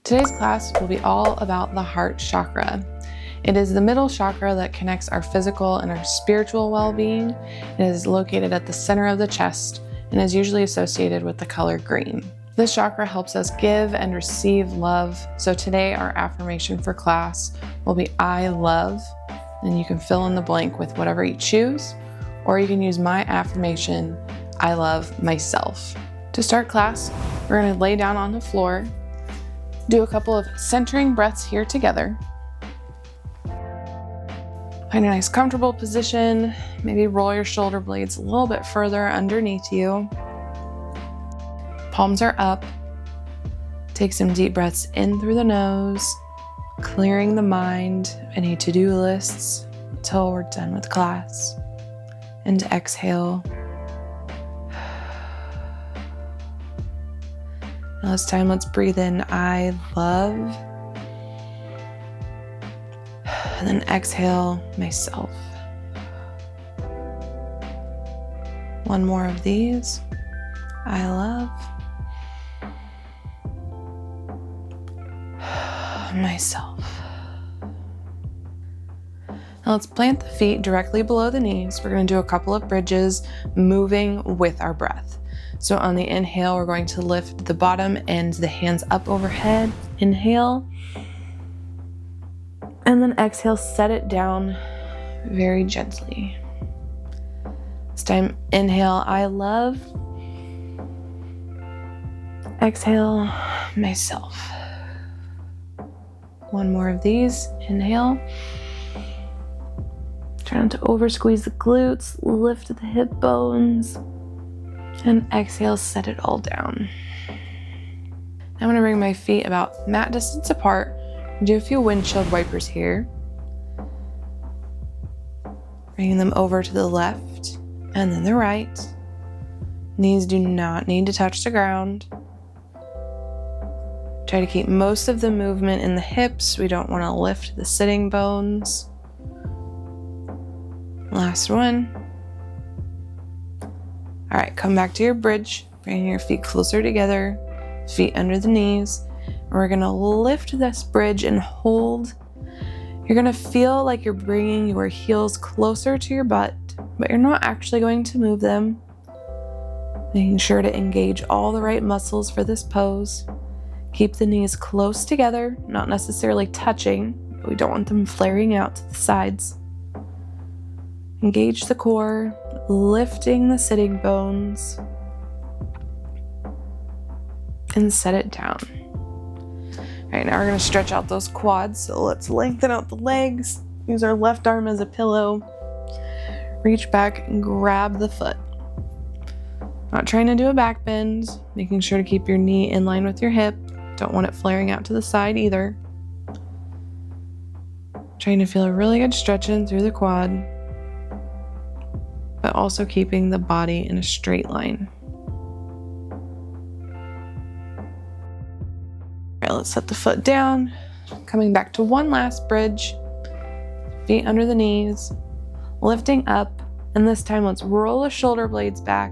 Today's class will be all about the heart chakra. It is the middle chakra that connects our physical and our spiritual well-being. It is located at the center of the chest and is usually associated with the color green. This chakra helps us give and receive love. So today our affirmation for class will be I love, and you can fill in the blank with whatever you choose, or you can use my affirmation, I love myself. To start class, we're going to lay down on the floor, do a couple of centering breaths here together. Find a nice comfortable position, maybe roll your shoulder blades a little bit further underneath you. Palms are up. Take some deep breaths in through the nose, clearing the mind of any to-do lists until we're done with class. And exhale. Now this time, let's breathe in, I love. And then exhale, myself. One more of these, I love. Myself. Now let's plant the feet directly below the knees. We're going to do a couple of bridges, moving with our breath. So on the inhale, we're going to lift the bottom and the hands up overhead. Inhale. And then exhale, set it down very gently. This time, inhale, I love. Exhale, myself. One more of these. Inhale. Try not to over squeeze the glutes, lift the hip bones. And exhale, set it all down. I'm going to bring my feet about mat distance apart. Do a few windshield wipers here. Bringing them over to the left and then the right. Knees do not need to touch the ground. Try to keep most of the movement in the hips. We don't want to lift the sitting bones. Last one. All right, come back to your bridge. Bring your feet closer together, feet under the knees. We're gonna lift this bridge and hold. You're gonna feel like you're bringing your heels closer to your butt, but you're not actually going to move them. Making sure to engage all the right muscles for this pose. Keep the knees close together, not necessarily touching, but we don't want them flaring out to the sides. Engage the core, lifting the sitting bones, and set it down. All right, now we're going to stretch out those quads, so let's lengthen out the legs. Use our left arm as a pillow. Reach back and grab the foot. Not trying to do a back bend, making sure to keep your knee in line with your hip. Don't want it flaring out to the side either. Trying to feel a really good stretch in through the quad, but also keeping the body in a straight line. All right, let's set the foot down. Coming back to one last bridge. Feet under the knees, lifting up, and this time let's roll the shoulder blades back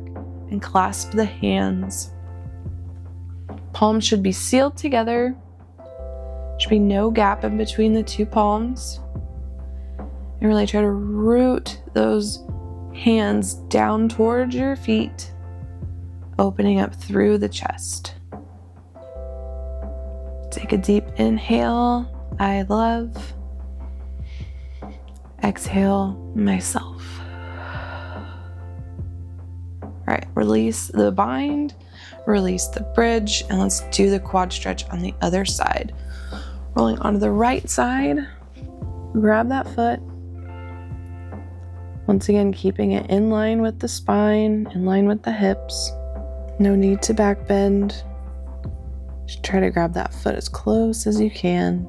and clasp the hands. Palms should be sealed together. Should be no gap in between the two palms. And really try to root those hands down towards your feet, opening up through the chest. Take a deep inhale, I love. Exhale, myself. All right, release the bind, release the bridge, and let's do the quad stretch on the other side. Rolling onto the right side, grab that foot. Once again, keeping it in line with the spine, in line with the hips. No need to back bend. Just try to grab that foot as close as you can.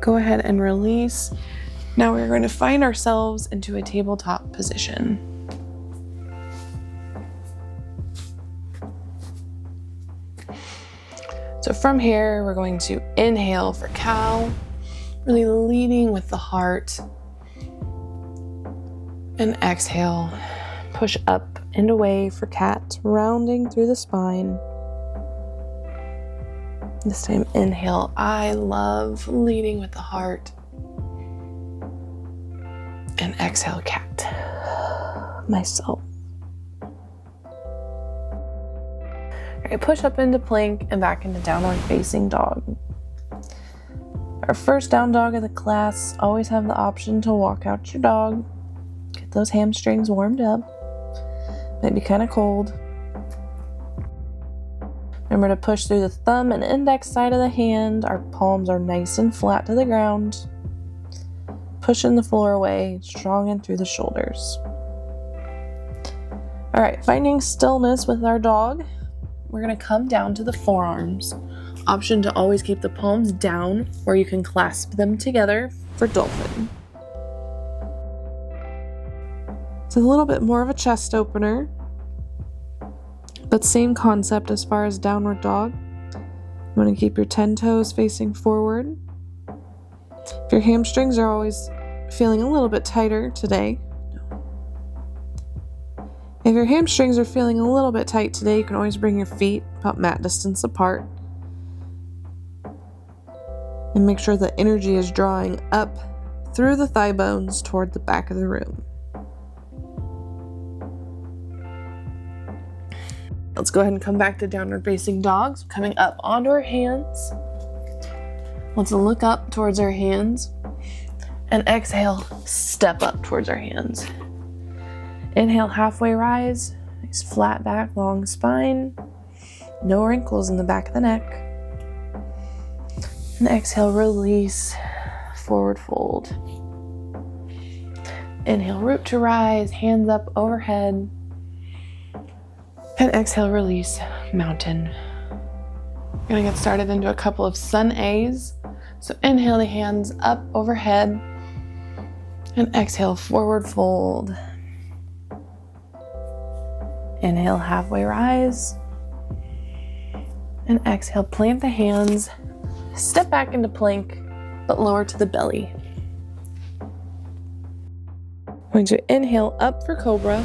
Go ahead and release. Now we're going to find ourselves into a tabletop position. So from here, we're going to inhale for cow, really leading with the heart. And exhale, push up and away for cat, rounding through the spine. This time, inhale. I love leading with the heart. And exhale, cat. Myself. All right, push up into plank and back into downward facing dog. Our first down dog of the class, always have the option to walk out your dog. Get those hamstrings warmed up. Might be kind of cold. Remember to push through the thumb and index side of the hand. Our palms are nice and flat to the ground. Pushing the floor away, strong and through the shoulders. All right, finding stillness with our dog. We're gonna come down to the forearms. Option to always keep the palms down, or you can clasp them together for dolphin. It's a little bit more of a chest opener, but same concept as far as downward dog. You want to keep your 10 toes facing forward. If your hamstrings are always feeling a little bit tighter today, if your hamstrings are feeling a little bit tight today, you can always bring your feet about mat distance apart. And make sure the energy is drawing up through the thigh bones toward the back of the room. Let's go ahead and come back to downward facing dogs. Coming up onto our hands. Let's look up towards our hands. And exhale, step up towards our hands. Inhale, halfway rise. Nice flat back, long spine. No wrinkles in the back of the neck. And exhale, release, forward fold. Inhale, root to rise, hands up overhead. And exhale, release, mountain. We're gonna get started into a couple of sun A's. So inhale the hands up overhead. And exhale, forward fold. Inhale, halfway rise. And exhale, plant the hands. Step back into plank, but lower to the belly. Going to inhale up for cobra,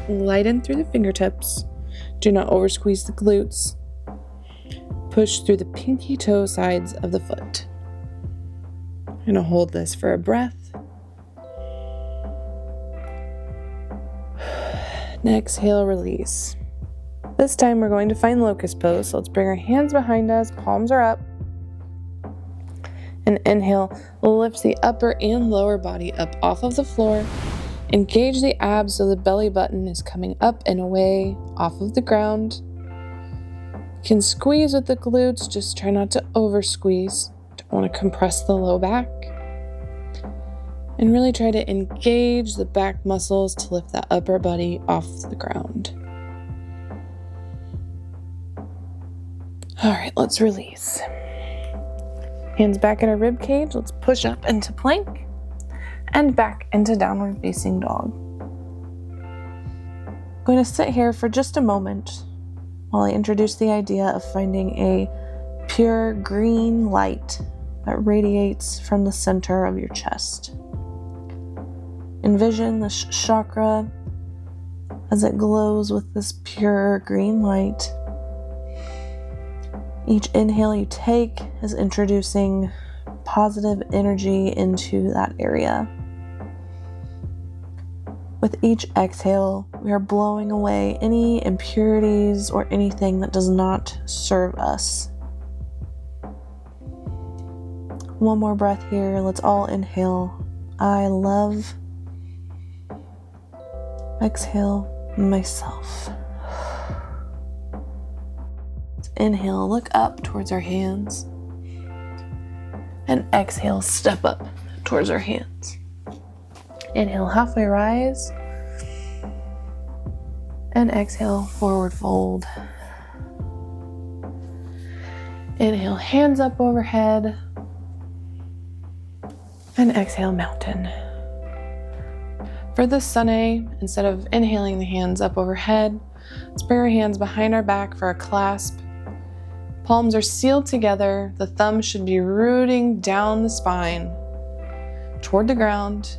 lighten through the fingertips. Do not over squeeze the glutes. Push through the pinky toe sides of the foot. I'm going to hold this for a breath. And exhale, release. This time we're going to find locust pose. So let's bring our hands behind us, palms are up. And inhale, lift the upper and lower body up off of the floor. Engage the abs so the belly button is coming up and away off of the ground. You can squeeze with the glutes, just try not to over squeeze. Don't want to compress the low back. And really try to engage the back muscles to lift that upper body off the ground. All right, let's release. Hands back in our rib cage. Let's push up into plank and back into downward facing dog. I'm going to sit here for just a moment while I introduce the idea of finding a pure green light that radiates from the center of your chest. Envision the chakra as it glows with this pure green light. Each inhale you take is introducing positive energy into that area. With each exhale, we are blowing away any impurities or anything that does not serve us. One more breath here. Let's all inhale. I love. Exhale, myself. Inhale, look up towards our hands. And exhale, step up towards our hands. Inhale, halfway rise. And exhale, forward fold. Inhale, hands up overhead. And exhale, mountain. For this sun A, instead of inhaling the hands up overhead, let's bring our hands behind our back for a clasp. Palms are sealed together. The thumb should be rooting down the spine toward the ground.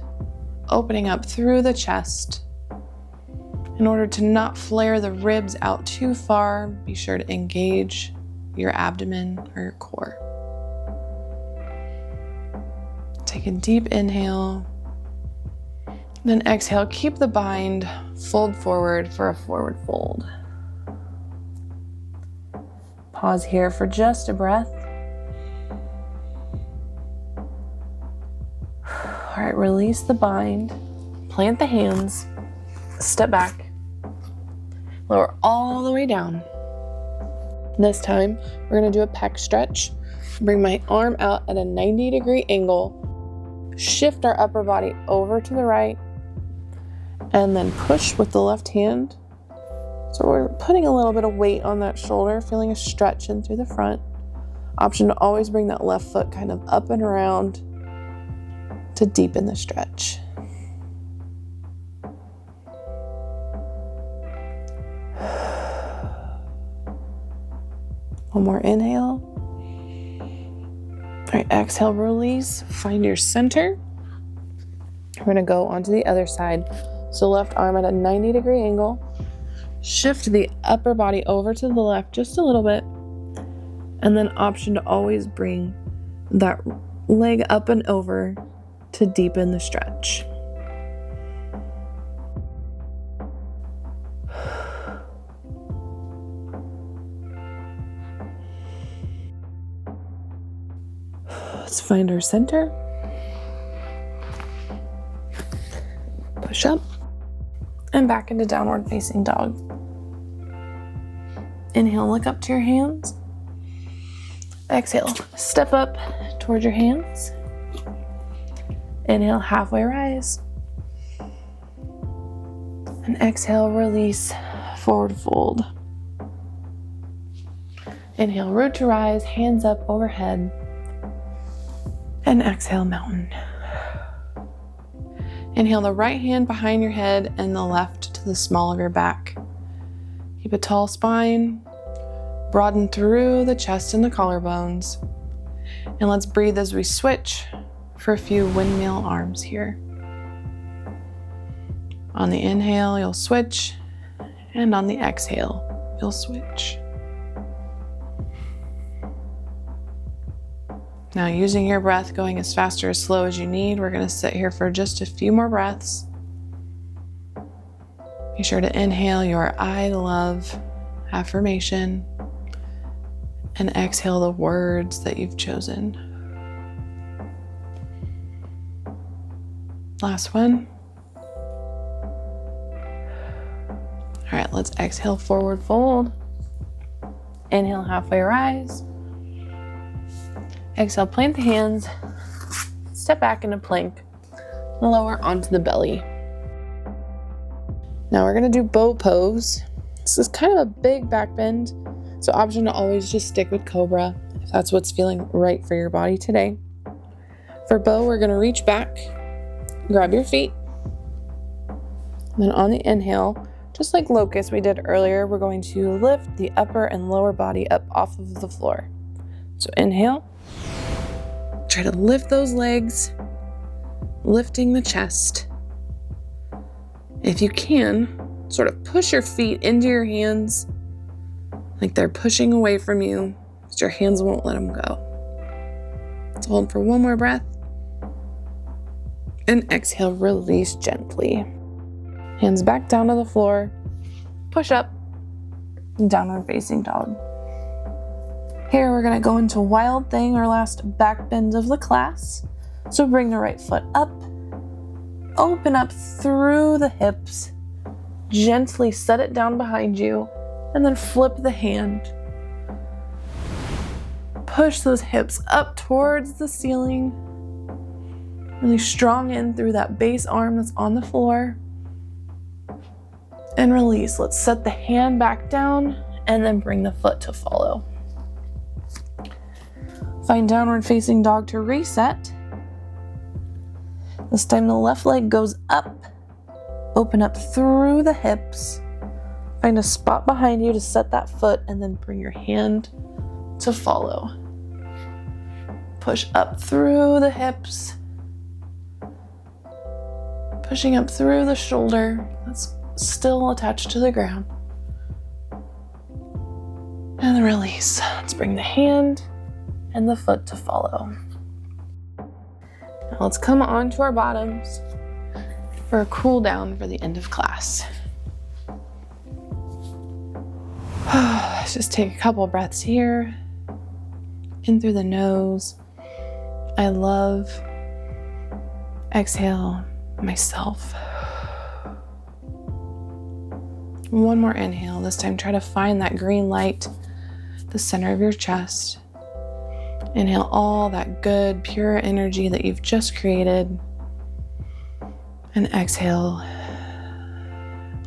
opening up through the chest. In order to not flare the ribs out too far, be sure to engage your abdomen or your core. Take a deep inhale, then exhale. Keep the bind, fold forward for a forward fold. Pause here for just a breath. All right, release the bind, plant the hands, step back, lower all the way down. This time, we're gonna do a pec stretch. Bring my arm out at a 90-degree angle, shift our upper body over to the right, and then push with the left hand. So we're putting a little bit of weight on that shoulder, feeling a stretch in through the front. Option to always bring that left foot kind of up and around to deepen the stretch. One more inhale. All right, exhale, release. Find your center. We're gonna go onto the other side. So left arm at a 90-degree angle. Shift the upper body over to the left just a little bit. And then option to always bring that leg up and over to deepen the stretch. Let's find our center. Push up and back into downward facing dog. Inhale, look up to your hands. Exhale, step up towards your hands. Inhale, halfway rise. And exhale, release, forward fold. Inhale, root to rise, hands up overhead. And exhale, mountain. Inhale the right hand behind your head and the left to the small of your back. Keep a tall spine, broaden through the chest and the collarbones. And let's breathe as we switch for a few windmill arms here. On the inhale, you'll switch, and on the exhale, you'll switch. Now, using your breath, going as fast or as slow as you need, we're going to sit here for just a few more breaths. Be sure to inhale your I love affirmation and exhale the words that you've chosen. Last one. All right, let's exhale, forward fold. Inhale, halfway rise. Exhale, plant the hands, step back into plank, lower onto the belly. Now we're gonna do bow pose. This is kind of a big back bend, so option to always just stick with cobra if that's what's feeling right for your body today. For bow, we're gonna reach back, grab your feet, and then on the inhale, just like locust we did earlier, we're going to lift the upper and lower body up off of the floor. So inhale. Try to lift those legs, lifting the chest. If you can, sort of push your feet into your hands like they're pushing away from you, because your hands won't let them go. Let's hold for one more breath. And exhale, release gently. Hands back down to the floor. Push up, downward facing dog. Here we're gonna go into wild thing, our last back bend of the class. So bring the right foot up, open up through the hips, gently set it down behind you, and then flip the hand. Push those hips up towards the ceiling. Really strong in through that base arm that's on the floor. And release. Let's set the hand back down and then bring the foot to follow. Find downward facing dog to reset. This time the left leg goes up, open up through the hips. Find a spot behind you to set that foot and then bring your hand to follow. Push up through the hips. Pushing up through the shoulder that's still attached to the ground. And then release. Let's bring the hand and the foot to follow. Now let's come onto our bottoms for a cool down for the end of class. Let's just take a couple breaths here. In through the nose. I love. Exhale myself. One more inhale. This time try to find that green light, the center of your chest. Inhale all that good, pure energy that you've just created. And exhale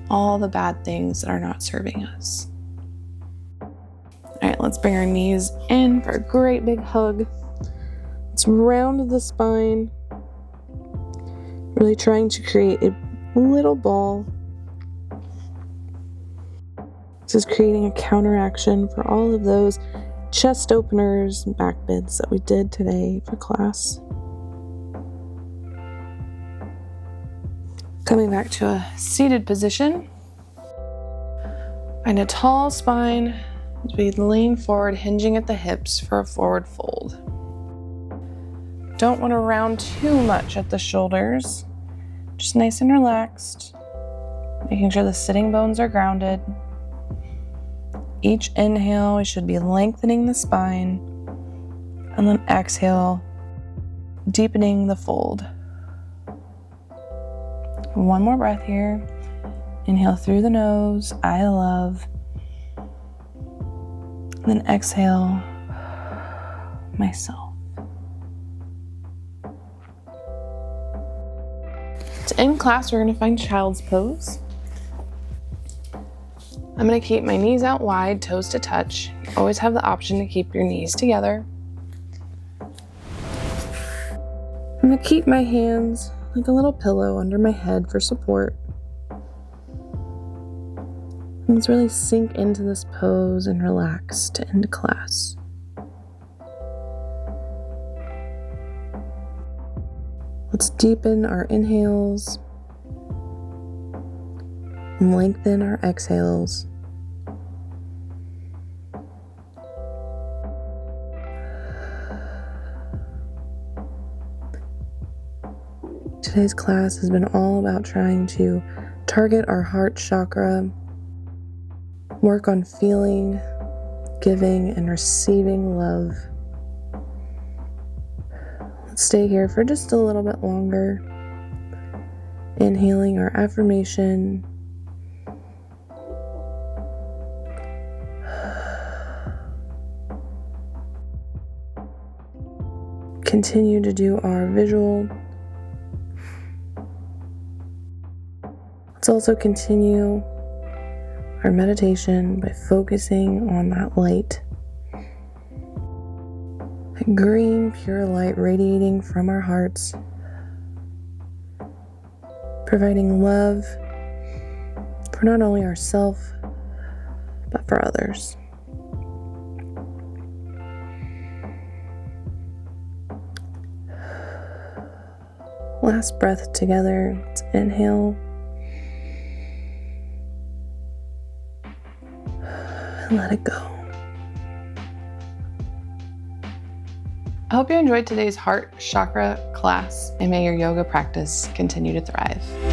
all the bad things that are not serving us. All right, let's bring our knees in for a great big hug. Let's round the spine. Really trying to create a little ball. This is creating a counteraction for all of those chest openers and back bends that we did today for class. Coming back to a seated position. Find a tall spine as we lean forward, hinging at the hips for a forward fold. Don't want to round too much at the shoulders. Just nice and relaxed. Making sure the sitting bones are grounded. Each inhale, we should be lengthening the spine. And then exhale, deepening the fold. One more breath here. Inhale through the nose, I love. And then exhale, myself. To end class, we're going to find child's pose. I'm going to keep my knees out wide, toes to touch. You always have the option to keep your knees together. I'm going to keep my hands like a little pillow under my head for support. And let's really sink into this pose and relax to end class. Let's deepen our inhales and lengthen our exhales. Today's class has been all about trying to target our heart chakra, work on feeling, giving, and receiving love. Stay here for just a little bit longer. Inhaling our affirmation. Continue to do our visual. Let's also continue our meditation by focusing on that light. Green, pure light radiating from our hearts, providing love for not only ourselves, but for others. Last breath together. Let's inhale and let it go. I hope you enjoyed today's heart chakra class, and may your yoga practice continue to thrive.